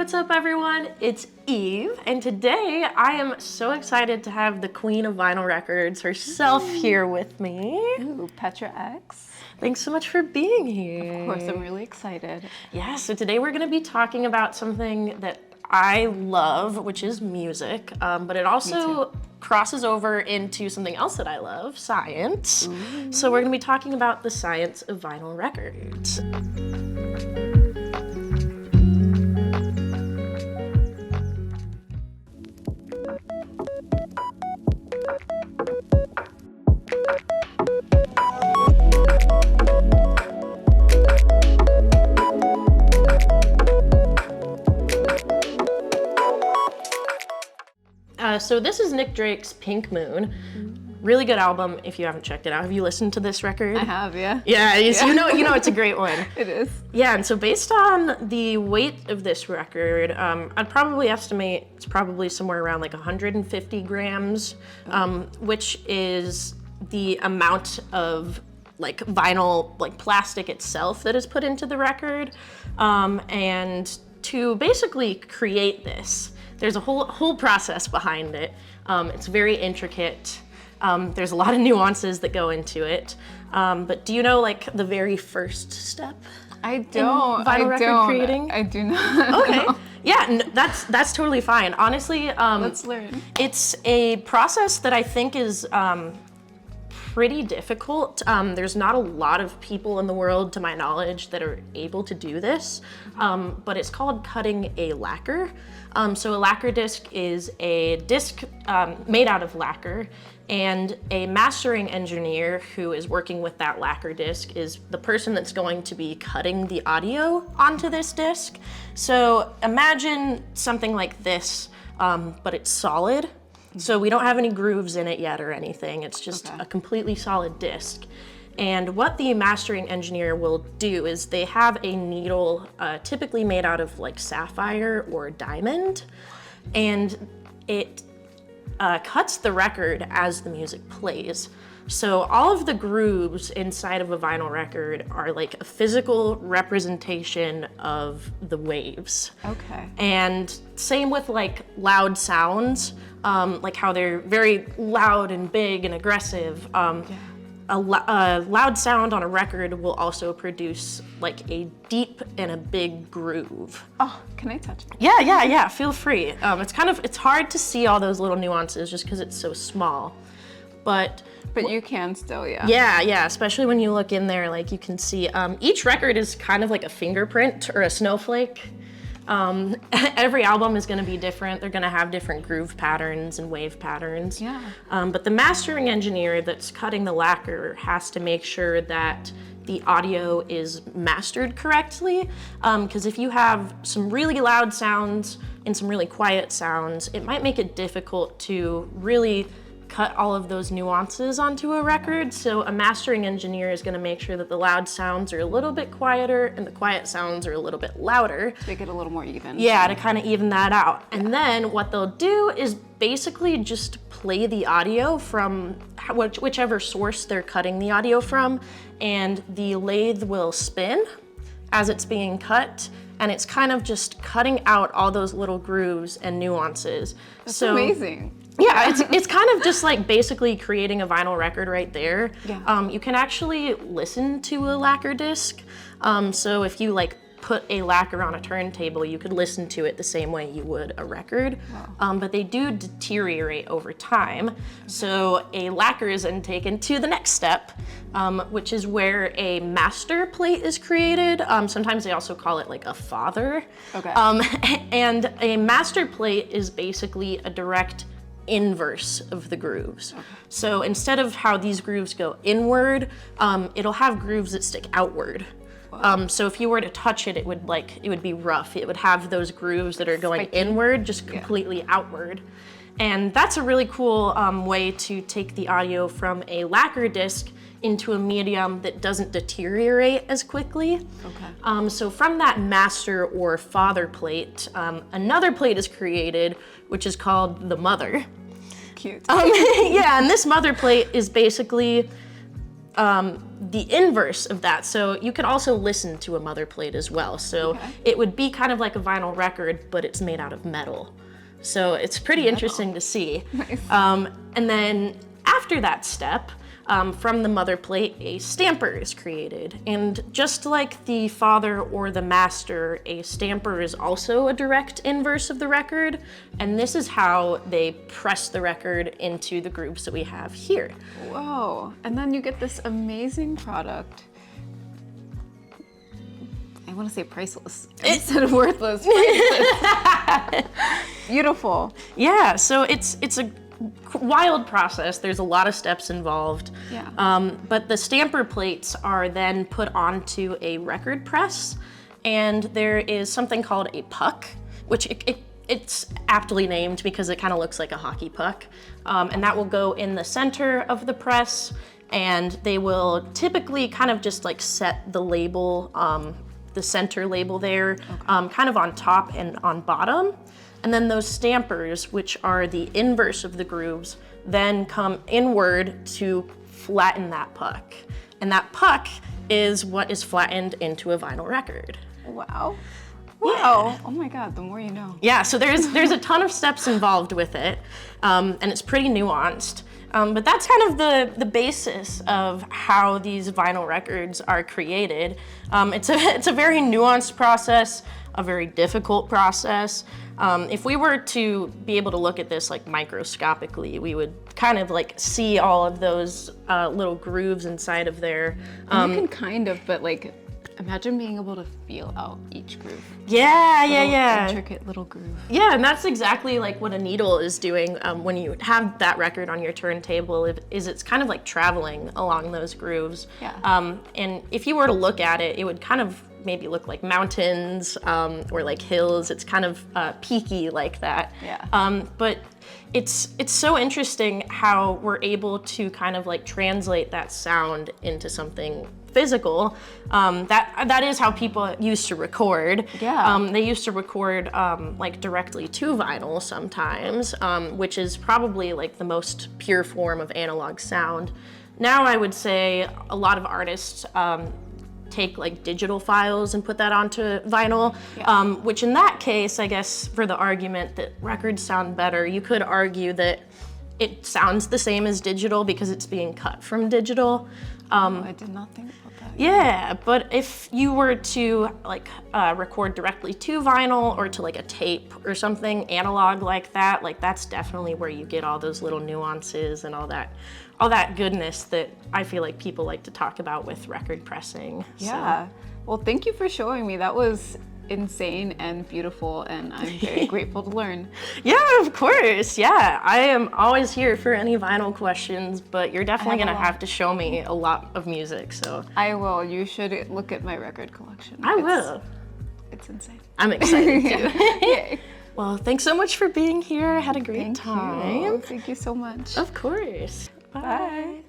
what's up everyone? It's Eve, and today I am so excited to have the queen of vinyl records herself here with me. Ooh, PetraX. Thanks so much for being here. Of course, I'm really excited. Yeah, so today we're gonna be talking about something that I love, which is music, but it also crosses over into something else that I love, science. Ooh. So we're gonna be talking about the science of vinyl records. So this is Nick Drake's Pink Moon. Really good album if you haven't checked it out. Have you listened to this record? I have, yeah. Yeah, you know it's a great one. It is. Yeah, and so based on the weight of this record, I'd probably estimate it's probably somewhere around like 150 grams, which is the amount of like vinyl, like plastic itself that is put into the record. And to basically create this, there's a whole process behind it. It's very intricate. There's a lot of nuances that go into it. But do you know like the very first step? I don't. Vinyl record creating? I do not. Okay. Yeah, that's totally fine. Honestly, Let's learn. It's a process that I think is pretty difficult. There's not a lot of people in the world, to my knowledge, that are able to do this, but it's called cutting a lacquer. So a lacquer disc is a disc made out of lacquer, and a mastering engineer who is working with that lacquer disc is the person that's going to be cutting the audio onto this disc. So imagine something like this, but it's solid. So we don't have any grooves in it yet or anything. It's just a completely solid disc. And what the mastering engineer will do is they have a needle typically made out of like sapphire or diamond, and it cuts the record as the music plays. So all of the grooves inside of a vinyl record are like a physical representation of the waves. Okay. And same with like loud sounds, like how they're very loud and big and aggressive. A loud sound on a record will also produce like a deep and a big groove. Oh, can I touch it? Yeah, feel free. It's hard to see all those little nuances just because it's so small. But you can still, yeah. Yeah, especially when you look in there, like you can see each record is kind of like a fingerprint or a snowflake. Every album is going to be different. They're going to have different groove patterns and wave patterns. Yeah. But the mastering engineer that's cutting the lacquer has to make sure that the audio is mastered correctly. Because if you have some really loud sounds and some really quiet sounds, it might make it difficult to really cut all of those nuances onto a record. So a mastering engineer is going to make sure that the loud sounds are a little bit quieter and the quiet sounds are a little bit louder. To make it a little more even. Yeah, to kind of even that out. And then what they'll do is basically just play the audio from whichever source they're cutting the audio from, and the lathe will spin as it's being cut, and it's kind of just cutting out all those little grooves and nuances. That's amazing. Yeah, it's kind of just like basically creating a vinyl record right there. Yeah. You can actually listen to a lacquer disc. So if you like put a lacquer on a turntable, you could listen to it the same way you would a record. Wow. But they do deteriorate over time. So a lacquer is then taken to the next step, which is where a master plate is created. Sometimes they also call it like a father. Okay. And a master plate is basically a direct inverse of the grooves. Okay. So instead of how these grooves go inward, it'll have grooves that stick outward. Wow. So if you were to touch it, it would be rough. It would have those grooves that are going inward, just completely outward. And that's a really cool way to take the audio from a lacquer disc into a medium that doesn't deteriorate as quickly. Okay. So from that master or father plate, another plate is created, which is called the mother. Cute. Yeah, and this mother plate is basically the inverse of that. So you could also listen to a mother plate as well. So it would be kind of like a vinyl record, but it's made out of metal. So it's pretty interesting to see. Nice. And then after that step, from the mother plate, a stamper is created. And just like the father or the master, a stamper is also a direct inverse of the record. And this is how they press the record into the grooves that we have here. Whoa. And then you get this amazing product. I want to say priceless instead of worthless. Priceless. Beautiful. Yeah, so it's a wild process. There's a lot of steps involved. Yeah. But the stamper plates are then put onto a record press, and there is something called a puck, which it's aptly named because it kind of looks like a hockey puck. And that will go in the center of the press, and they will typically kind of just like set the label, the center label there, kind of on top and on bottom. And then those stampers, which are the inverse of the grooves, then come inward to flatten that puck. And that puck is what is flattened into a vinyl record. Wow. Yeah. Wow. Oh my God, the more you know. Yeah, so there's a ton of steps involved with it, and it's pretty nuanced. But that's kind of the basis of how these vinyl records are created. It's a very nuanced process, a very difficult process. If we were to be able to look at this like microscopically, we would kind of like see all of those little grooves inside of there. And you can kind of, but like, imagine being able to feel out each groove. Yeah. Intricate little groove. Yeah, and that's exactly like what a needle is doing when you have that record on your turntable. It's kind of like traveling along those grooves. Yeah. And if you were to look at it, it would kind of maybe look like mountains or like hills. It's kind of peaky like that. Yeah. But it's so interesting how we're able to kind of like translate that sound into something physical. That is how people used to record. Yeah. They used to record like directly to vinyl sometimes, which is probably like the most pure form of analog sound. Now I would say a lot of artists take like digital files and put that onto vinyl, which in that case, I guess for the argument that records sound better, you could argue that it sounds the same as digital because it's being cut from digital. I did not think about that. Yeah, but if you were to like record directly to vinyl or to like a tape or something analog like that, like that's definitely where you get all those little nuances and all that goodness that I feel like people like to talk about with record pressing. Yeah. Well, thank you for showing me. That was insane and beautiful, and I'm very grateful to learn. Yeah, of course. Yeah, I am always here for any vinyl questions, but you're definitely gonna have to show me a lot of music. So I will. You should look at my record collection. I will. It's insane. I'm excited too. Yay. Well, thanks so much for being here. I had a great Thank time. you. Thank you so much. Of course. Bye. Bye.